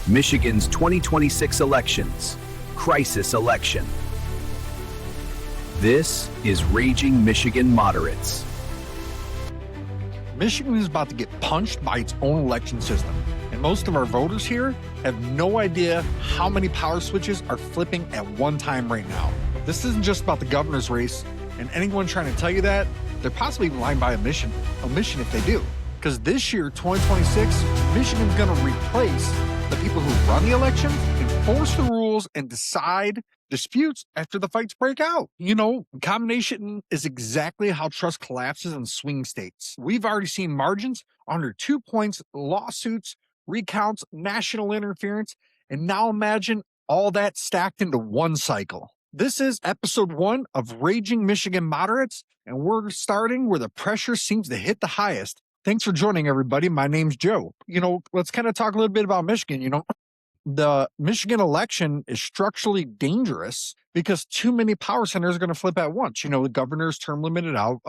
Michigan's 2026 elections, crisis election. This is Raging Michigan Moderates. Michigan is about to get punched by its own election system, and most of our voters here have no idea how many power switches are flipping at one time right now. This isn't just about the governor's race, and anyone trying to tell you that, they're possibly lying by omission if they do. Because this year, 2026, Michigan's going to replace the people who run the elections, enforce the rules, and decide disputes after the fights break out. You know, combination is exactly how trust collapses in swing states. We've already seen margins under 2 points, lawsuits, recounts, national interference, and now imagine all that stacked into one cycle. This is episode 1 of Raging Michigan Moderates, and we're starting where the pressure seems to hit the highest. Thanks for joining, everybody. My name's Joe. Let's kind of talk a little bit about Michigan. The Michigan election is structurally dangerous because too many power centers are going to flip at once. The governor's term limited out.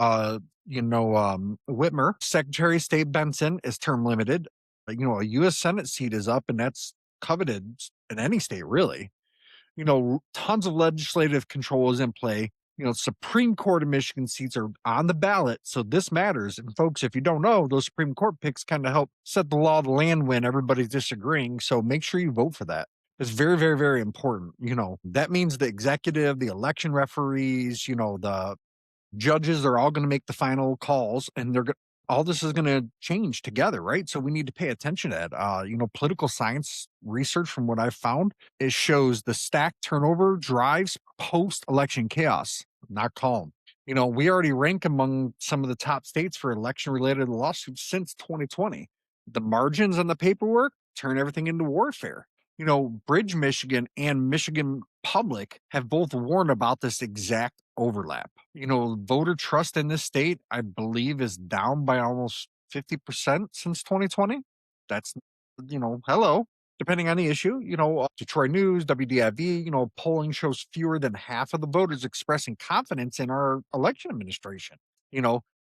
Whitmer, Secretary of State Benson is term limited. A U.S. Senate seat is up, and that's coveted in any state, really. Tons of legislative control is in play. Supreme Court of Michigan seats are on the ballot, so this matters. And folks, if you don't know, those Supreme Court picks kind of help set the law of the land when everybody's disagreeing. So make sure you vote for that. It's very, very, very important. That means the executive, the election referees, the judges are all going to make the final calls, and all this is going to change together, right? So we need to pay attention to that. Political science research, from what I've found, it shows the stacked turnover drives post-election chaos, not calm. We already rank among some of the top states for election-related lawsuits since 2020. The margins on the paperwork turn everything into warfare. Bridge, Michigan, and Michigan Public have both warned about this exact overlap. Voter trust in this state, I believe, is down by almost 50% since 2020. That's, hello, depending on the issue. Detroit News, WDIV, polling shows fewer than half of the voters expressing confidence in our election administration.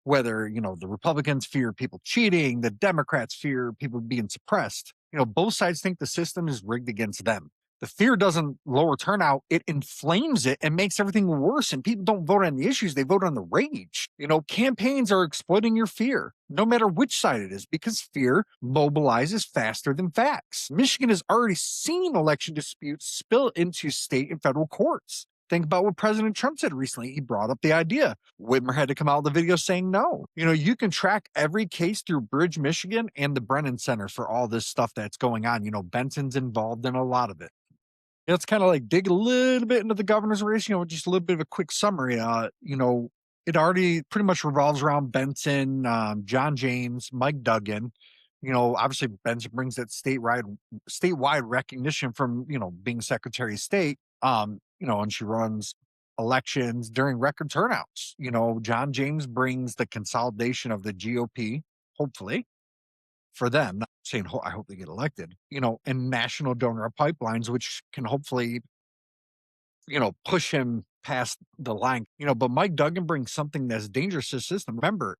Whether, the Republicans fear people cheating, the Democrats fear people being suppressed. Both sides think the system is rigged against them. The fear doesn't lower turnout, it inflames it and makes everything worse. And people don't vote on the issues, they vote on the rage. Campaigns are exploiting your fear, no matter which side it is, because fear mobilizes faster than facts. Michigan has already seen election disputes spill into state and federal courts. Think about what President Trump said recently. He brought up the idea. Whitmer had to come out of the video saying no. You can track every case through Bridge, Michigan and the Brennan Center for all this stuff that's going on. Benson's involved in a lot of it. Let's kind of dig a little bit into the governor's race, just a little bit of a quick summary. It already pretty much revolves around Benson, John James, Mike Duggan. Obviously Benson brings that statewide recognition from, being Secretary of State. And she runs elections during record turnouts. John James brings the consolidation of the GOP, hopefully, for them, not saying I hope they get elected, and national donor pipelines, which can hopefully, push him past the line. But Mike Duggan brings something that's dangerous to the system. Remember,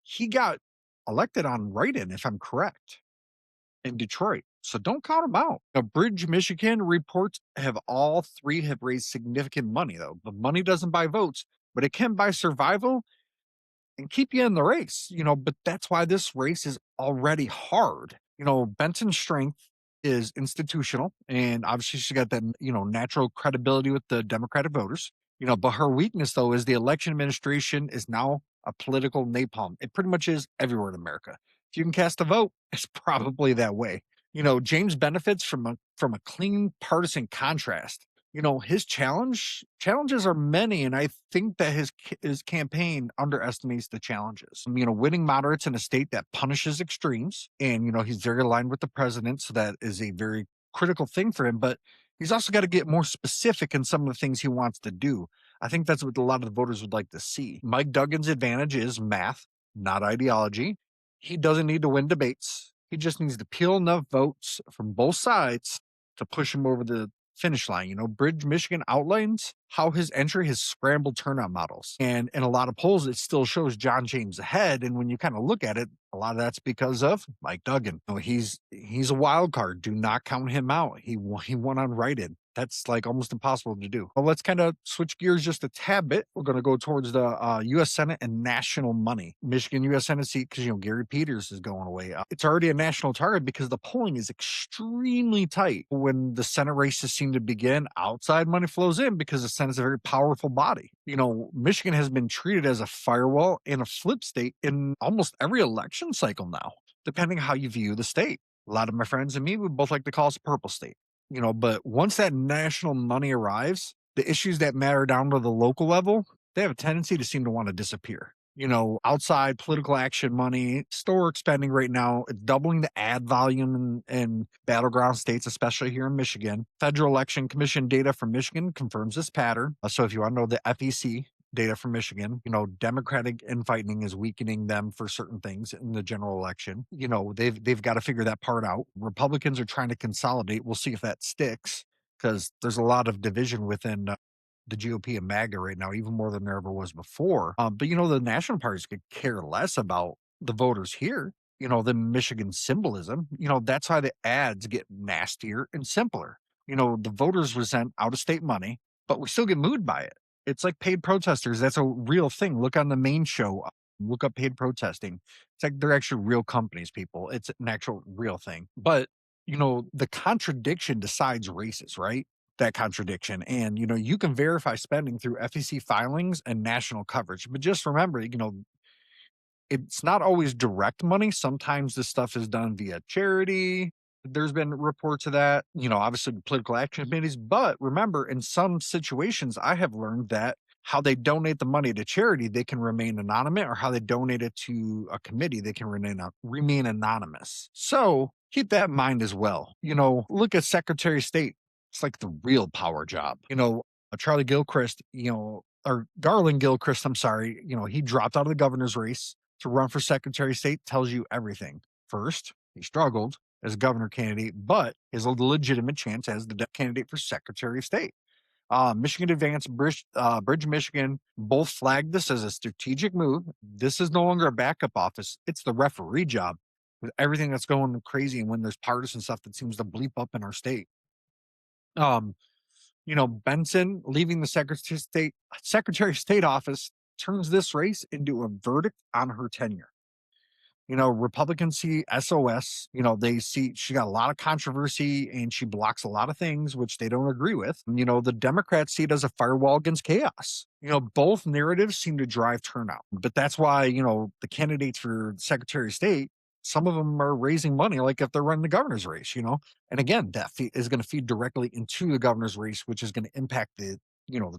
he got elected on write-in, if I'm correct, in Detroit. So don't count them out. Bridge, Michigan reports all three have raised significant money, though. The money doesn't buy votes, but it can buy survival and keep you in the race, but that's why this race is already hard. Benson's strength is institutional, and obviously she's got that, natural credibility with the Democratic voters, but her weakness, though, is the election administration is now a political napalm. It pretty much is everywhere in America. If you can cast a vote, it's probably that way. James benefits from a clean partisan contrast. His challenges are many, and I think that his campaign underestimates the challenges. Winning moderates in a state that punishes extremes, and he's very aligned with the president, so that is a very critical thing for him. But he's also got to get more specific in some of the things he wants to do. I think that's what a lot of the voters would like to see. Mike Duggan's advantage is math, not ideology. He doesn't need to win debates. He just needs to peel enough votes from both sides to push him over the finish line. Bridge Michigan outlines how his entry has scrambled turnout models. And in a lot of polls, it still shows John James ahead. And when you kind of look at it, a lot of that's because of Mike Duggan. He's a wild card. Do not count him out. He won unrighted. That's like almost impossible to do. Well, let's kind of switch gears just a tad bit. We're going to go towards the U.S. Senate and national money. Michigan U.S. Senate seat, because Gary Peters is going away. It's already a national target because the polling is extremely tight. When the Senate races seem to begin, outside money flows in because the Senate's a very powerful body. Michigan has been treated as a firewall and a flip state in almost every election cycle now, depending how you view the state. A lot of my friends and me would both like to call us a purple state. But once that national money arrives, the issues that matter down to the local level, they have a tendency to seem to want to disappear. Outside political action money, historic spending right now, it's doubling the ad volume in battleground states, especially here in Michigan. Federal Election Commission data from Michigan confirms this pattern. So if you want to know the FEC data from Michigan, Democratic infighting is weakening them for certain things in the general election. They've got to figure that part out. Republicans are trying to consolidate. We'll see if that sticks because there's a lot of division within the GOP and MAGA right now, even more than there ever was before. But the national parties could care less about the voters here, the Michigan symbolism. That's why the ads get nastier and simpler. The voters resent out of state money, but we still get moved by it. It's like paid protesters. That's a real thing. Look on the main show. Look up paid protesting. It's like they're actually real companies, people. It's an actual real thing. But, the contradiction decides races, right? That contradiction. And, you can verify spending through FEC filings and national coverage. But just remember, it's not always direct money. Sometimes this stuff is done via charity. There's been reports of that, obviously political action committees. But remember, in some situations, I have learned that how they donate the money to charity, they can remain anonymous, or how they donate it to a committee, they can remain anonymous. So keep that in mind as well. Look at Secretary of State. It's like the real power job. Charlie Gilchrist, or Garland Gilchrist, I'm sorry, he dropped out of the governor's race to run for Secretary of State. Tells you everything. First, he struggled as a governor candidate, but is a legitimate chance as the candidate for Secretary of State. Michigan Advance, Bridge Michigan, both flagged this as a strategic move. This is no longer a backup office. It's the referee job with everything that's going crazy and when there's partisan stuff that seems to bleep up in our state. Benson leaving the Secretary of State office turns this race into a verdict on her tenure. Republicans see SOS, they see she got a lot of controversy and she blocks a lot of things, which they don't agree with. The Democrats see it as a firewall against chaos. Both narratives seem to drive turnout, but that's why, the candidates for Secretary of State, some of them are raising money, like if they're running the governor's race, and again, that is going to feed directly into the governor's race, which is going to impact the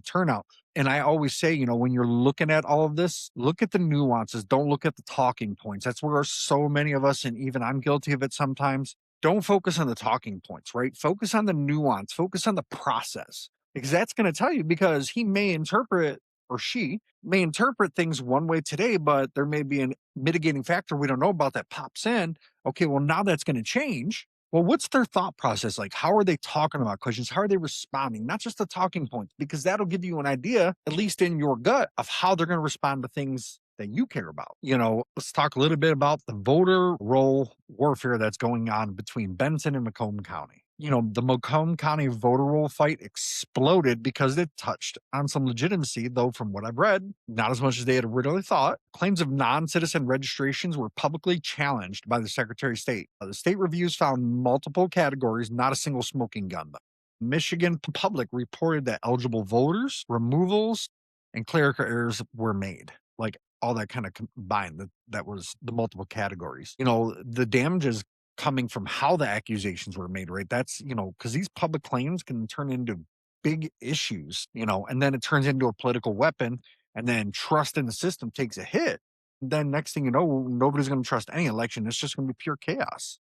turnout. And I always say, when you're looking at all of this, look at the nuances. Don't look at the talking points. That's where so many of us, and even I'm guilty of it sometimes, don't focus on the talking points, right? Focus on the nuance, focus on the process, because that's going to tell you, because he may interpret, or she may interpret things one way today, but there may be a mitigating factor we don't know about that pops in. Okay, well, now that's going to change. Well, what's their thought process like? How are they talking about questions? How are they responding? Not just the talking points, because that'll give you an idea, at least in your gut, of how they're going to respond to things that you care about. Let's talk a little bit about the voter roll warfare that's going on between Benson and Macomb County. The Macomb County voter roll fight exploded because it touched on some legitimacy, though from what I've read, not as much as they had originally thought. Claims of non-citizen registrations were publicly challenged by the Secretary of State. The state reviews found multiple categories, not a single smoking gun, though. Michigan Public reported that eligible voters, removals, and clerical errors were made. Like all that kind of combined, that was the multiple categories. The damages coming from how the accusations were made, right? That's, because these public claims can turn into big issues, and then it turns into a political weapon, and then trust in the system takes a hit. Then next thing you know, nobody's going to trust any election. It's just going to be pure chaos.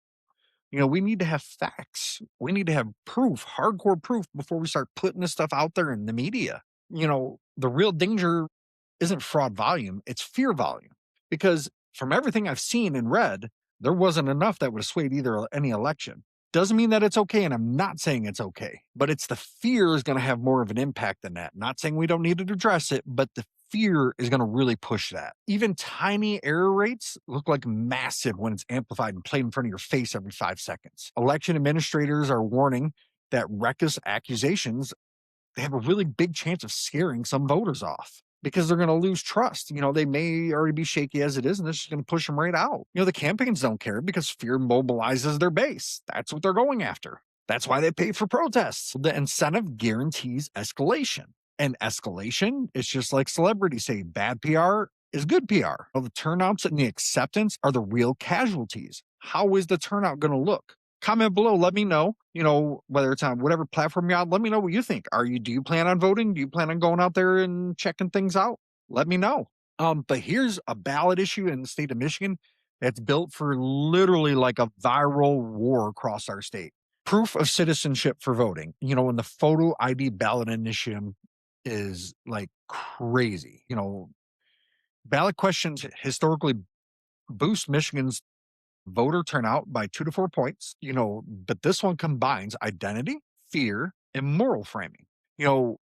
We need to have facts. We need to have proof, hardcore proof, before we start putting this stuff out there in the media. The real danger isn't fraud volume, it's fear volume. Because from everything I've seen and read, there wasn't enough that would have swayed any election. Doesn't mean that it's okay, and I'm not saying it's okay, but it's the fear is going to have more of an impact than that. Not saying we don't need to address it, but the fear is going to really push that. Even tiny error rates look like massive when it's amplified and played in front of your face every 5 seconds. Election administrators are warning that reckless accusations, they have a really big chance of scaring some voters off because they're going to lose trust. They may already be shaky as it is, and this is going to push them right out. The campaigns don't care because fear mobilizes their base. That's what they're going after. That's why they pay for protests. The incentive guarantees escalation. And escalation is just like celebrities say, bad PR is good PR. Well, the turnouts and the acceptance are the real casualties. How is the turnout going to look? Comment below. Let me know, whether it's on whatever platform you're on, let me know what you think. Do you plan on voting? Do you plan on going out there and checking things out? Let me know. But here's a ballot issue in the state of Michigan that's built for literally like a viral war across our state. Proof of citizenship for voting. And the photo ID ballot initiative is like crazy. Ballot questions historically boost Michigan's voter turnout by 2 to 4 points, but this one combines identity, fear, and moral framing.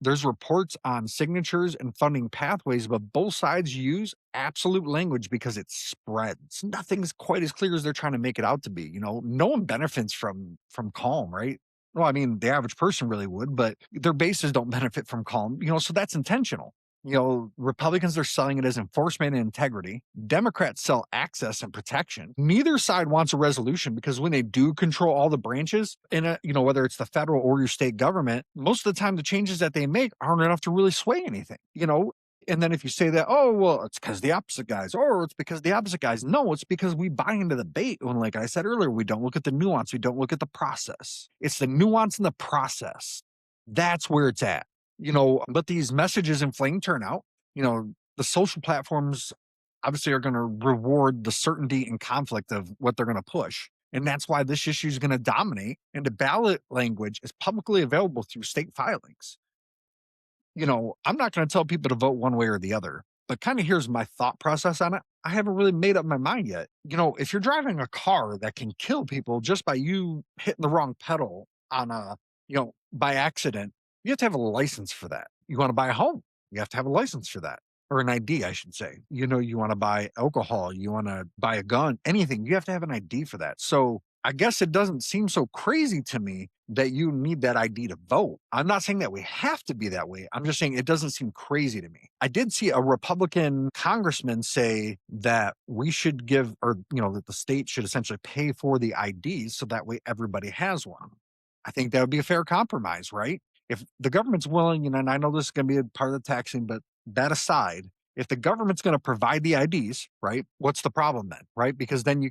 There's reports on signatures and funding pathways, but both sides use absolute language because it spreads. Nothing's quite as clear as they're trying to make it out to be. No one benefits from calm, right? Well, I mean, the average person really would, but their bases don't benefit from calm, so that's intentional. Republicans are selling it as enforcement and integrity. Democrats sell access and protection. Neither side wants a resolution because when they do control all the branches, whether it's the federal or your state government, most of the time the changes that they make aren't enough to really sway anything. And then if you say that, oh, well, it's because the opposite guys, or it's because the opposite guys. No, it's because we buy into the bait. When, like I said earlier, we don't look at the nuance. We don't look at the process. It's the nuance in the process. That's where it's at. But these messages inflame turnout. The social platforms obviously are going to reward the certainty and conflict of what they're going to push. And that's why this issue is going to dominate. And the ballot language is publicly available through state filings. I'm not going to tell people to vote one way or the other, but kind of here's my thought process on it. I haven't really made up my mind yet. If you're driving a car that can kill people just by you hitting the wrong pedal on by accident, you have to have a license for that. You want to buy a home, you have to have a license for that, or an ID, I should say. You want to buy alcohol, you want to buy a gun, anything, you have to have an ID for that. So I guess it doesn't seem so crazy to me that you need that ID to vote. I'm not saying that we have to be that way. I'm just saying it doesn't seem crazy to me. I did see a Republican congressman say that we should give, or, that the state should essentially pay for the IDs so that way everybody has one. I think that would be a fair compromise, right? If the government's willing, and I know this is going to be a part of the taxing, but that aside, if the government's going to provide the IDs, right, what's the problem then, right? Because then we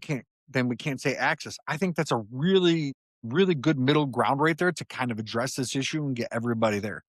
can't say access. I think that's a really, really good middle ground right there to kind of address this issue and get everybody there.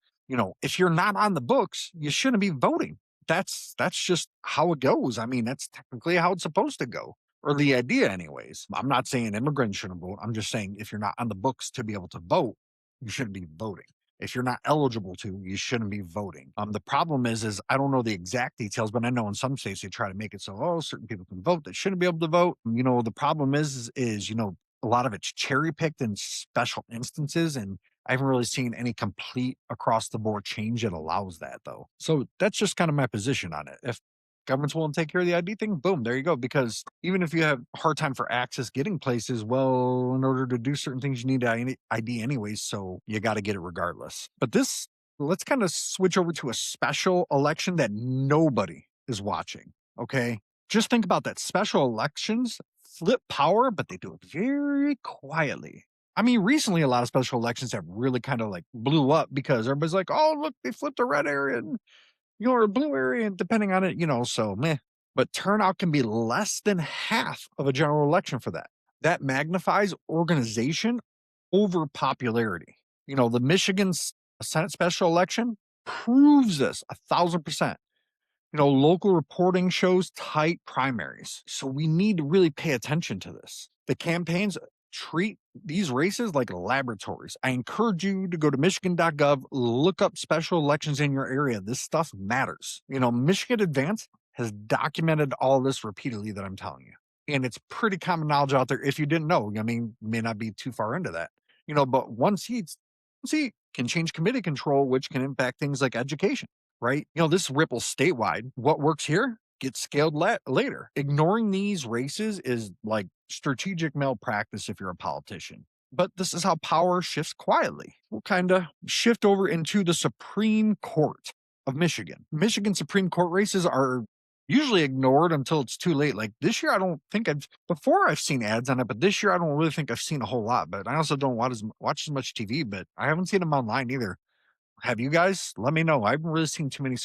If you're not on the books, you shouldn't be voting. That's just how it goes. I mean, that's technically how it's supposed to go, or the idea anyways. I'm not saying immigrants shouldn't vote. I'm just saying if you're not on the books to be able to vote, you shouldn't be voting. If you're not eligible to, you shouldn't be voting. The problem is I don't know the exact details, but I know in some states they try to make it so, certain people can vote that shouldn't be able to vote. The problem is a lot of it's cherry picked in special instances, and I haven't really seen any complete across the board change that allows that though. So that's just kind of my position on it. If government's willing to take care of the ID thing, boom, there you go. Because even if you have a hard time for access getting places, well, in order to do certain things, you need ID anyways, so you got to get it regardless. But let's kind of switch over to a special election that nobody is watching, okay? Just think about that. Special elections flip power, but they do it very quietly. I mean, recently, a lot of special elections have really kind of like blew up because everybody's like, oh, look, they flipped a red area and or a blue area, depending on it, so meh. But turnout can be less than half of a general election for that. That magnifies organization over popularity. The Michigan Senate special election proves this 1,000%. Local reporting shows tight primaries. So we need to really pay attention to this. The campaigns treat these races like laboratories. I encourage you to go to michigan.gov, look up special elections in your area. This stuff matters. Michigan Advance has documented all this repeatedly that I'm telling you. And it's pretty common knowledge out there if you didn't know. I mean, may not be too far into that, but one seat can change committee control, which can impact things like education, right? This ripples statewide. What works here gets scaled later. Ignoring these races is like strategic malpractice if you're a politician. But this is how power shifts quietly. We'll kind of shift over into the Supreme Court of Michigan. Michigan Supreme Court races are usually ignored until it's too late. Like this year, I don't think I've seen ads on it, but this year I don't really think I've seen a whole lot. But I also don't watch as much TV, but I haven't seen them online either. Have you guys? Let me know. I haven't really seen too many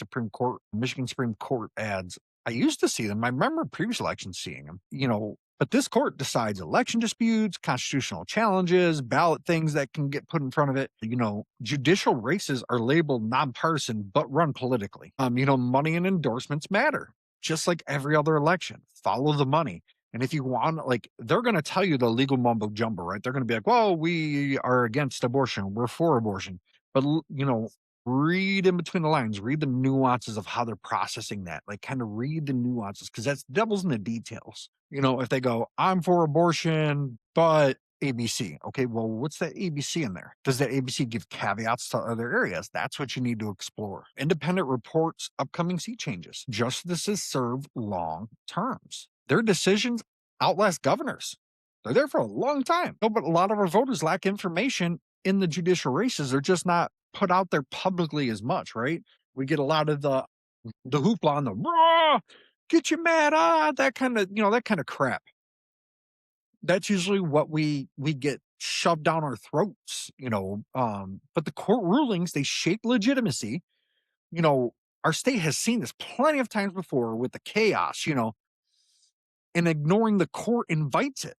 Michigan Supreme Court ads. I used to see them. I remember previous elections seeing them, but this court decides election disputes, constitutional challenges, ballot things that can get put in front of it. Judicial races are labeled nonpartisan, but run politically. Money and endorsements matter, just like every other election. Follow the money. And if you want, like, they're going to tell you the legal mumbo jumbo, right? They're going to be like, well, we are against abortion. We're for abortion. But, read in between the lines, read the nuances of how they're processing that. Like, kind of read the nuances because that's devil's in the details. If they go, I'm for abortion, but ABC. Okay, well, what's that ABC in there? Does that ABC give caveats to other areas? That's what you need to explore. Independent reports, upcoming seat changes. Justices serve long terms. Their decisions outlast governors. They're there for a long time. No, but a lot of our voters lack information in the judicial races. They're just not put out there publicly as much, right? We get a lot of the hoopla and the raw, get you mad, that kind of crap. That's usually what we get shoved down our throats, but the court rulings, they shape legitimacy. Our state has seen this plenty of times before with the chaos, and ignoring the court invites it.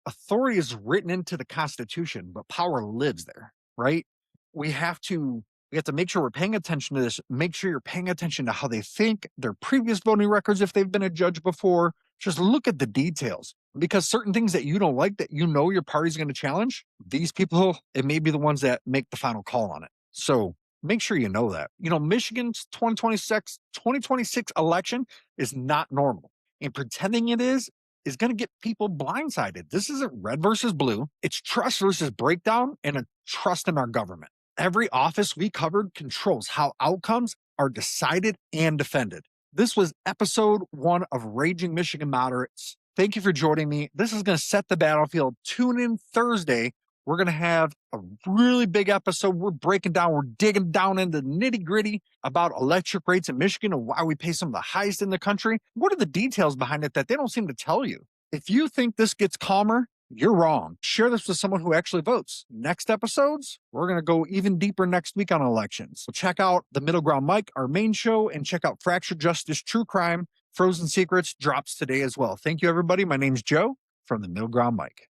Authority is written into the Constitution, but power lives there, right? We have to make sure we're paying attention to this. Make sure you're paying attention to how they think, their previous voting records, if they've been a judge before. Just look at the details because certain things that you don't like that your party's going to challenge, these people, it may be the ones that make the final call on it. So make sure you know that. Michigan's 2026 election is not normal. And pretending it is going to get people blindsided. This isn't red versus blue. It's trust versus breakdown and a trust in our government. Every office we covered controls how outcomes are decided and defended. This was episode 1 of Raging Michigan Moderates. Thank you for joining me. This is going to set the battlefield. Tune in Thursday. We're going to have a really big episode. We're digging down into the nitty gritty about electric rates in Michigan and why we pay some of the highest in the country. What are the details behind it that they don't seem to tell you? If you think this gets calmer, you're wrong. Share this with someone who actually votes. Next episodes, we're going to go even deeper next week on elections. So check out The Middle Ground Mike, our main show, and check out Fractured Justice True Crime. Frozen Secrets drops today as well. Thank you, everybody. My name's Joe from The Middle Ground Mike.